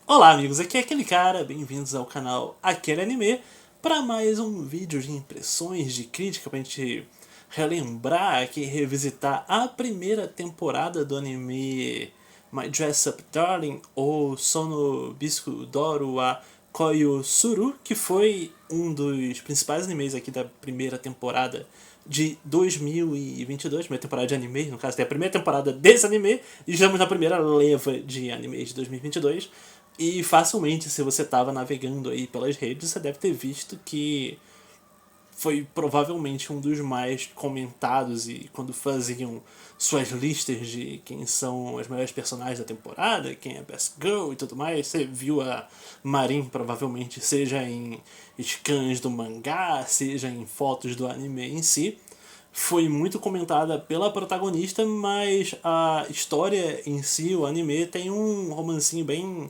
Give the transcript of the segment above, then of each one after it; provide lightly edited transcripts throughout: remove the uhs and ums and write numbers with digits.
Olá amigos, aqui é aquele cara, bem-vindos ao canal Aquele Anime para mais um vídeo de impressões, de crítica pra gente relembrar aqui, revisitar a primeira temporada do anime My Dress Up Darling ou Sono Bisco Doru wa Koyo Suru, que foi um dos principais animes aqui da primeira temporada de 2022, primeira temporada de anime, no caso tem a primeira temporada desse anime e estamos na primeira leva de animes de 2022. E facilmente, se você estava navegando aí pelas redes, você deve ter visto que foi provavelmente um dos mais comentados, e quando faziam suas listas de quem são as melhores personagens da temporada, quem é Best Girl e tudo mais, você viu a Marin provavelmente, seja em scans do mangá, seja em fotos do anime em si. Foi muito comentada pela protagonista, mas a história em si, o anime, tem um romancinho bem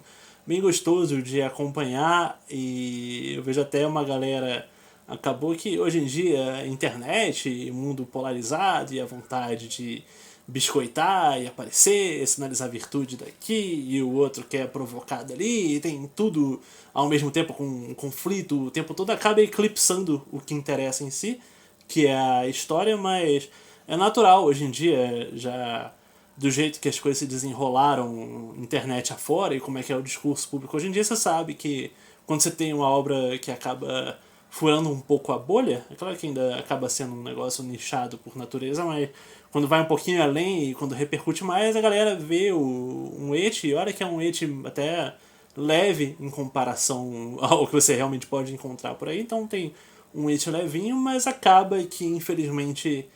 gostoso de acompanhar, e eu vejo até uma galera. Acabou que hoje em dia a internet, mundo polarizado e a vontade de biscoitar e aparecer, sinalizar virtude daqui e o outro quer provocar dali, e tem tudo ao mesmo tempo com um conflito o tempo todo, acaba eclipsando o que interessa em si, que é a história, mas é natural hoje em dia, já do jeito que as coisas se desenrolaram internet afora e como é que é o discurso público hoje em dia, você sabe que quando você tem uma obra que acaba furando um pouco a bolha, é claro que ainda acaba sendo um negócio nichado por natureza, mas quando vai um pouquinho além e quando repercute mais, a galera vê um eti, e olha que é um eti até leve em comparação ao que você realmente pode encontrar por aí, então tem um eti levinho, mas acaba que infelizmente,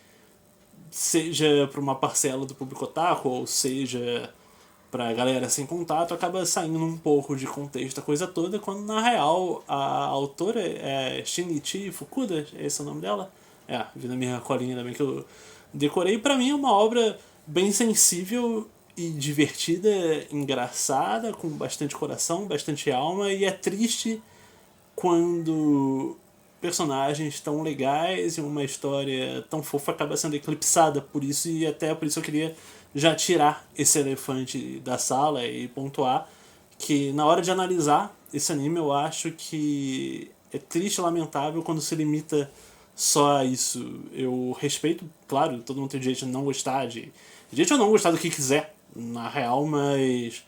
seja para uma parcela do público otaku, ou seja pra galera sem contato, acaba saindo um pouco de contexto a coisa toda, quando na real a autora é Shinichi Fukuda, esse é o nome dela? É, vi na minha colinha também que eu decorei. Pra mim é uma obra bem sensível e divertida, engraçada, com bastante coração, bastante alma, e é triste quando personagens tão legais e uma história tão fofa acaba sendo eclipsada por isso, e até por isso eu queria já tirar esse elefante da sala e pontuar que na hora de analisar esse anime eu acho que é triste e lamentável quando se limita só a isso. Eu respeito, claro, todo mundo tem direito de não gostar de. Direito ou não gostar do que quiser, na real, mas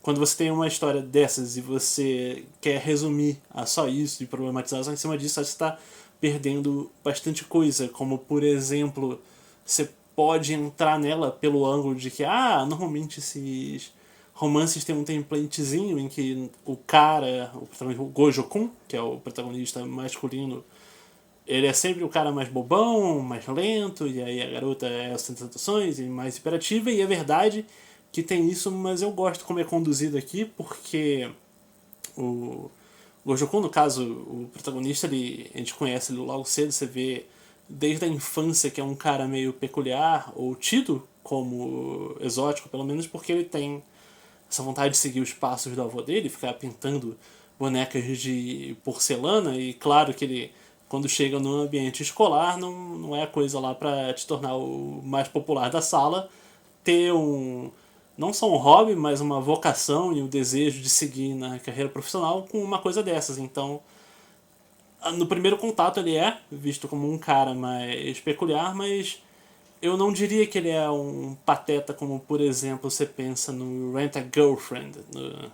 quando você tem uma história dessas e você quer resumir a só isso e problematizar só em cima disso, você está perdendo bastante coisa, como por exemplo, você pode entrar nela pelo ângulo de que, normalmente esses romances têm um templatezinho em que o cara, o Gojo-kun, que é o protagonista masculino, ele é sempre o cara mais bobão, mais lento, e aí a garota é as tentações e mais hiperativa, e é verdade que tem isso, mas eu gosto como é conduzido aqui, porque o Gojo-kun, no caso, o protagonista, a gente conhece ele logo cedo, você vê desde a infância que é um cara meio peculiar, ou tido como exótico, pelo menos porque ele tem essa vontade de seguir os passos do avô dele, ficar pintando bonecas de porcelana, e claro que ele, quando chega no ambiente escolar, não é a coisa lá para te tornar o mais popular da sala, ter não só um hobby, mas uma vocação e o desejo de seguir na carreira profissional com uma coisa dessas. Então, no primeiro contato ele é visto como um cara mais peculiar, mas eu não diria que ele é um pateta como, por exemplo, você pensa no Rent a Girlfriend, no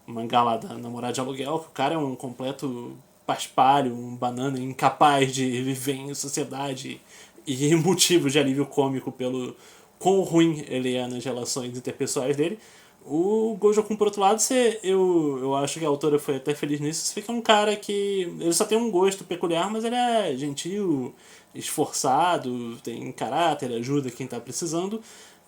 mangá lá da namorada de aluguel, que o cara é um completo paspalho, um banana incapaz de viver em sociedade e motivo de alívio cômico pelo quão ruim ele é nas relações interpessoais dele. O Gojo-kun, por outro lado, eu acho que a autora foi até feliz nisso. Você vê que é um cara que ele só tem um gosto peculiar, mas ele é gentil, esforçado, tem caráter, ajuda quem está precisando.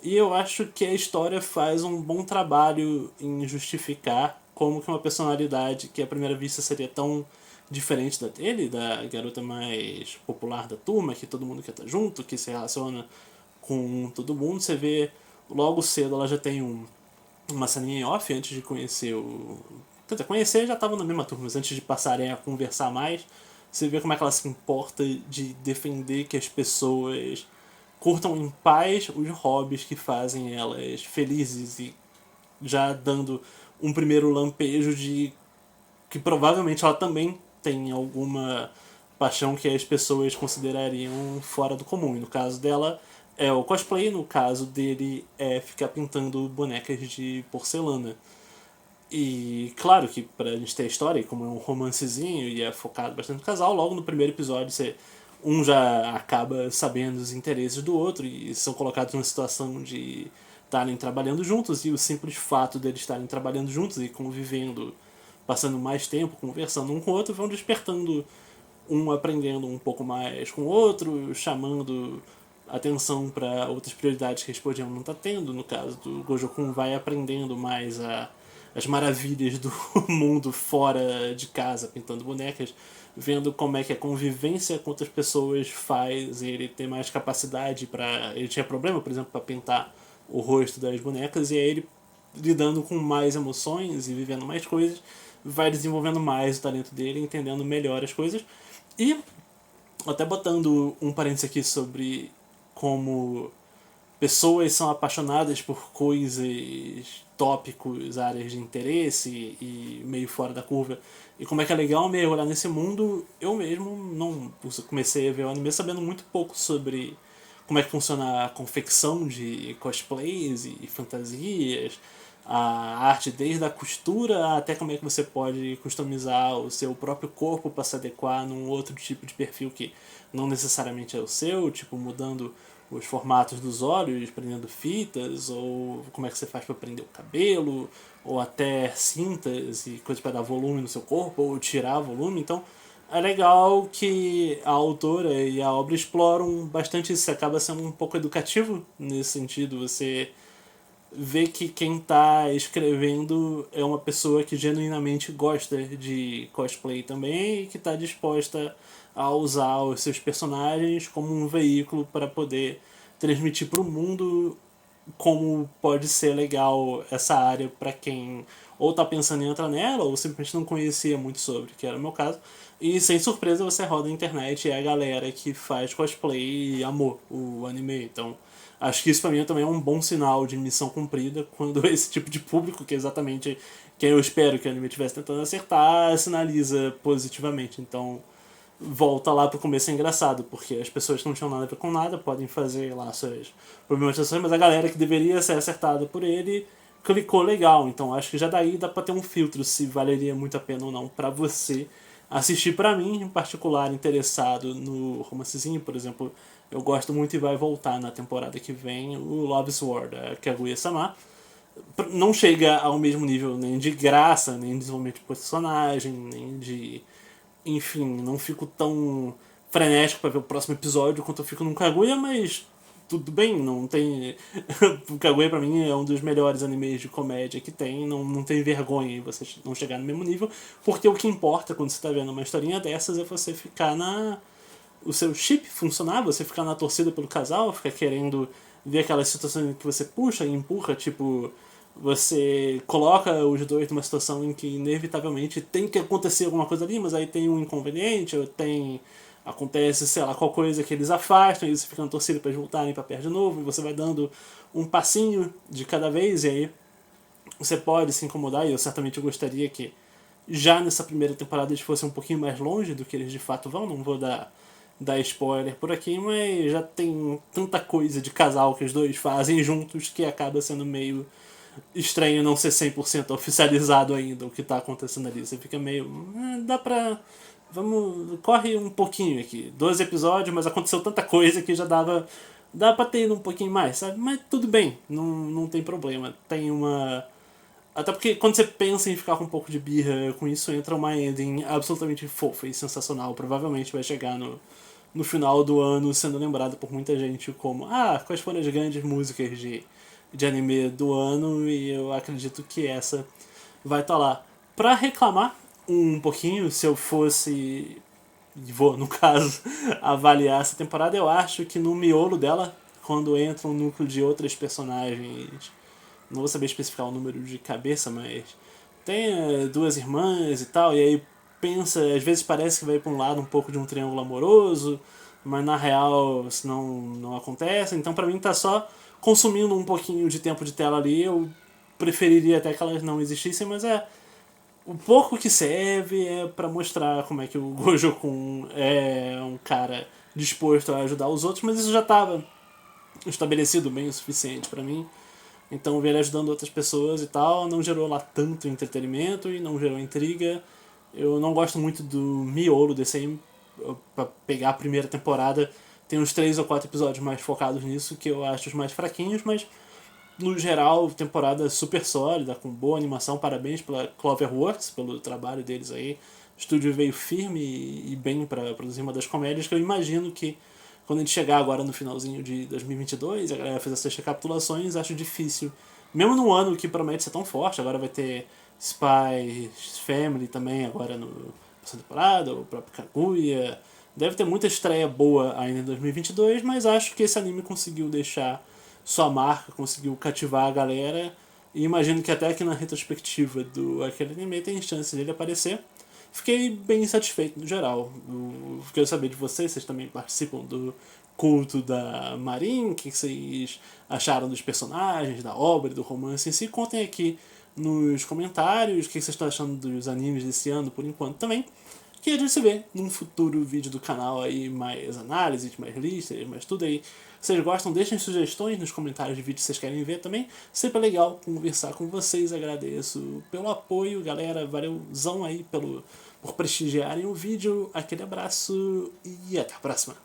E eu acho que a história faz um bom trabalho em justificar como que uma personalidade que à primeira vista seria tão diferente da dele, da garota mais popular da turma, que todo mundo quer estar junto, que se relaciona com todo mundo, você vê logo cedo ela já tem uma ceninha em off antes de conhecer o. Quer dizer, conhecer já estavam na mesma turma, mas antes de passarem a conversar mais, você vê como é que ela se importa de defender que as pessoas curtam em paz os hobbies que fazem elas felizes, e já dando um primeiro lampejo de que provavelmente ela também tem alguma paixão que as pessoas considerariam fora do comum. E no caso dela é o cosplay, no caso dele é ficar pintando bonecas de porcelana. E claro que pra gente ter a história, e como é um romancezinho e é focado bastante no casal, logo no primeiro episódio um já acaba sabendo os interesses do outro e são colocados numa situação de estarem trabalhando juntos, e o simples fato deles estarem trabalhando juntos e convivendo, passando mais tempo, conversando um com o outro, vão despertando um aprendendo um pouco mais com o outro, chamando atenção para outras prioridades que eles podiam não estar tendo. No caso do Gojo-kun, vai aprendendo mais as maravilhas do mundo fora de casa, pintando bonecas, vendo como é que a convivência com outras pessoas faz ele ter mais capacidade para... Ele tinha problema, por exemplo, para pintar o rosto das bonecas, e aí ele, lidando com mais emoções e vivendo mais coisas, vai desenvolvendo mais o talento dele, entendendo melhor as coisas. E até botando um parênteses aqui sobre como pessoas são apaixonadas por coisas, tópicos, áreas de interesse e meio fora da curva, e como é que é legal mergulhar nesse mundo. Eu mesmo não comecei a ver o anime sabendo muito pouco sobre como é que funciona a confecção de cosplays e fantasias, a arte desde a costura até como é que você pode customizar o seu próprio corpo para se adequar num outro tipo de perfil que não necessariamente é o seu, tipo mudando os formatos dos olhos, prendendo fitas, ou como é que você faz para prender o cabelo, ou até cintas e coisas para dar volume no seu corpo, ou tirar volume. Então é legal que a autora e a obra exploram bastante isso. Acaba sendo um pouco educativo nesse sentido. Você vê que quem está escrevendo é uma pessoa que genuinamente gosta de cosplay também e que está disposta a usar os seus personagens como um veículo para poder transmitir para o mundo como pode ser legal essa área para quem ou está pensando em entrar nela ou simplesmente não conhecia muito sobre, que era o meu caso. E sem surpresa você roda na internet e é a galera que faz cosplay e amou o anime. Então acho que isso pra mim também é um bom sinal de missão cumprida, quando esse tipo de público, que é exatamente quem eu espero que o anime estivesse tentando acertar, sinaliza positivamente. Então volta lá pro começo. É engraçado, porque as pessoas que não tinham nada a ver com nada podem fazer lá suas problematizações, mas a galera que deveria ser acertada por ele clicou legal. Então acho que já daí dá pra ter um filtro se valeria muito a pena ou não pra você assistir. Pra mim, em particular, interessado no romancezinho, por exemplo, eu gosto muito e vai voltar na temporada que vem o Love Sword, a Kaguya-sama. Não chega ao mesmo nível nem de graça, nem de desenvolvimento de personagem, nem de... Enfim, não fico tão frenético pra ver o próximo episódio quanto eu fico no Kaguya, mas tudo bem, não tem... O Kaguya pra mim é um dos melhores animes de comédia que tem, não tem vergonha em você não chegar no mesmo nível, porque o que importa quando você tá vendo uma historinha dessas é você ficar o seu chip funcionar, você ficar na torcida pelo casal, ficar querendo ver aquelas situações que você puxa e empurra, tipo, você coloca os dois numa situação em que inevitavelmente tem que acontecer alguma coisa ali, mas aí tem um inconveniente, ou acontece, sei lá, qual coisa que eles afastam, e você fica na torcida para eles voltarem para perto de novo, e você vai dando um passinho de cada vez, e aí você pode se incomodar, e eu certamente gostaria que já nessa primeira temporada eles fossem um pouquinho mais longe do que eles de fato vão. Não vou dar spoiler por aqui, mas já tem tanta coisa de casal que os dois fazem juntos que acaba sendo meio estranho não ser 100% oficializado ainda o que tá acontecendo ali. Você fica meio... dá pra... Vamos... Corre um pouquinho aqui. 12 episódios, mas aconteceu tanta coisa que já dá pra ter um pouquinho mais, sabe? Mas tudo bem, não tem problema. Tem uma... Até porque quando você pensa em ficar com um pouco de birra com isso, entra uma ending absolutamente fofa e sensacional. Provavelmente vai chegar no final do ano sendo lembrado por muita gente como quais foram as grandes músicas de anime do ano, e eu acredito que essa vai estar lá. Pra reclamar um pouquinho, se eu fosse, vou no caso, avaliar essa temporada, eu acho que no miolo dela, quando entra um núcleo de outras personagens, não vou saber especificar o número de cabeça, mas tem duas irmãs e tal, e aí pensa, às vezes parece que vai para um lado um pouco de um triângulo amoroso, mas na real isso não acontece. Então pra mim tá só consumindo um pouquinho de tempo de tela ali. Eu preferiria até que elas não existissem, mas o pouco que serve é pra mostrar como é que o Gojo Kun é um cara disposto a ajudar os outros, mas isso já tava estabelecido bem o suficiente pra mim. Então ver ele ajudando outras pessoas e tal não gerou lá tanto entretenimento e não gerou intriga. Eu não gosto muito do miolo desse aí. Pra pegar a primeira temporada, tem uns 3 ou 4 episódios mais focados nisso que eu acho os mais fraquinhos, mas no geral, temporada super sólida, com boa animação. Parabéns pela Cloverworks, pelo trabalho deles aí. O estúdio veio firme e bem para produzir uma das comédias que eu imagino que quando a gente chegar agora no finalzinho de 2022, a galera fez essas recapitulações, acho difícil. Mesmo num ano que promete ser tão forte, agora vai ter Spy Family também agora no essa temporada, o próprio Kaguya. Deve ter muita estreia boa ainda em 2022, mas acho que esse anime conseguiu deixar sua marca, conseguiu cativar a galera. E imagino que até aqui na retrospectiva do aquele anime tem chance dele aparecer. Fiquei bem satisfeito no geral. Quero saber de vocês, vocês também participam do culto da Marin, o que vocês acharam dos personagens, da obra, do romance em si. Contem aqui nos comentários o que vocês estão achando dos animes desse ano por enquanto também. Que a gente se vê num futuro vídeo do canal aí, mais análises, mais listas, mais tudo aí. Se vocês gostam, deixem sugestões nos comentários de vídeos que vocês querem ver também. Sempre é legal conversar com vocês, agradeço pelo apoio, galera, valeuzão aí por prestigiarem o vídeo. Aquele abraço e até a próxima.